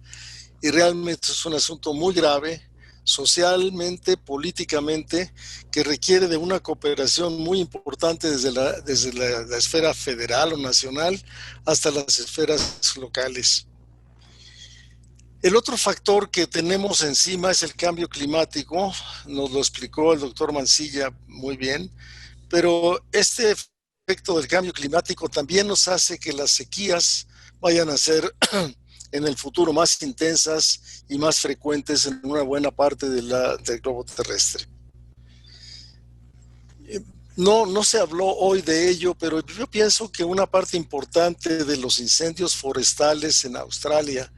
y realmente es un asunto muy grave socialmente, políticamente, que requiere de una cooperación muy importante desde la esfera federal o nacional hasta las esferas locales. El otro factor que tenemos encima es el cambio climático, nos lo explicó el doctor Mancilla muy bien, pero este efecto del cambio climático también nos hace que las sequías vayan a ser en el futuro más intensas y más frecuentes en una buena parte del globo terrestre. No se habló hoy de ello, pero yo pienso que una parte importante de los incendios forestales en Australia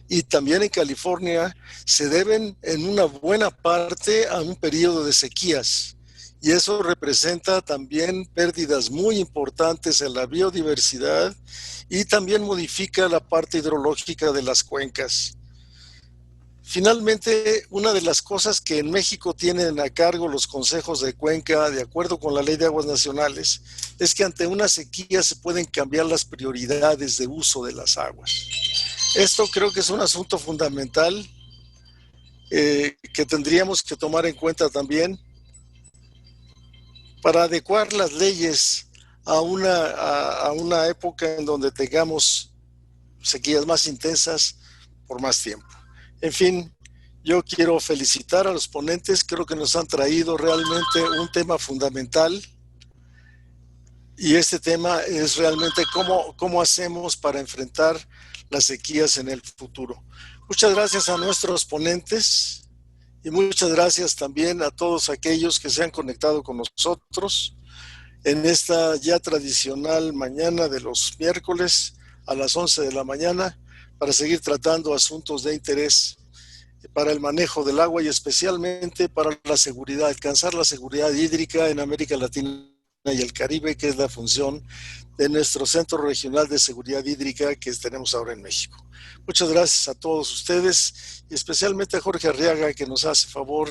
y también en California se deben en una buena parte a un periodo de sequías. Y eso representa también pérdidas muy importantes en la biodiversidad y también modifica la parte hidrológica de las cuencas. Finalmente, una de las cosas que en México tienen a cargo los consejos de cuenca, de acuerdo con la Ley de Aguas Nacionales, es que ante una sequía se pueden cambiar las prioridades de uso de las aguas. Esto creo que es un asunto fundamental que tendríamos que tomar en cuenta también para adecuar las leyes a una época en donde tengamos sequías más intensas por más tiempo. En fin, yo quiero felicitar a los ponentes, creo que nos han traído realmente un tema fundamental y este tema es realmente cómo hacemos para enfrentar las sequías en el futuro. Muchas gracias a nuestros ponentes y muchas gracias también a todos aquellos que se han conectado con nosotros en esta ya tradicional mañana de los miércoles a las 11 de la mañana para seguir tratando asuntos de interés para el manejo del agua y especialmente para la seguridad, alcanzar la seguridad hídrica en América Latina y el Caribe, que es la función de nuestro Centro Regional de Seguridad Hídrica que tenemos ahora en México. Muchas gracias a todos ustedes y especialmente a Jorge Arriaga, que nos hace favor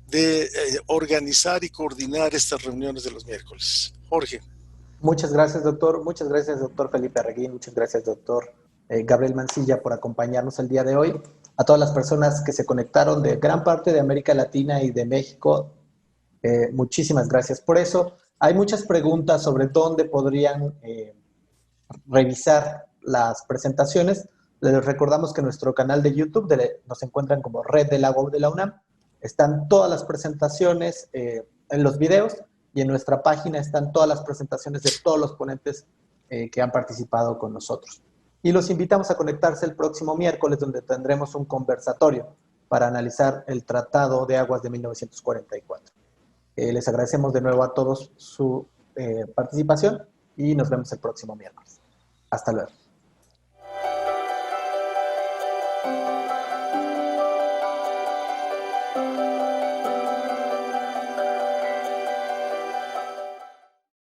de organizar y coordinar estas reuniones de los miércoles. Jorge. Muchas gracias, doctor. Muchas gracias, doctor Felipe Arreguín. Muchas gracias, doctor Gabriel Mancilla, por acompañarnos el día de hoy. A todas las personas que se conectaron de gran parte de América Latina y de México, muchísimas gracias por eso. Hay muchas preguntas sobre dónde podrían revisar las presentaciones. Les recordamos que en nuestro canal de YouTube nos encuentran como Red del Agua de la UNAM. Están todas las presentaciones en los videos y en nuestra página están todas las presentaciones de todos los ponentes que han participado con nosotros. Y los invitamos a conectarse el próximo miércoles, donde tendremos un conversatorio para analizar el Tratado de Aguas de 1944. Les agradecemos de nuevo a todos su participación y nos vemos el próximo miércoles. Hasta luego.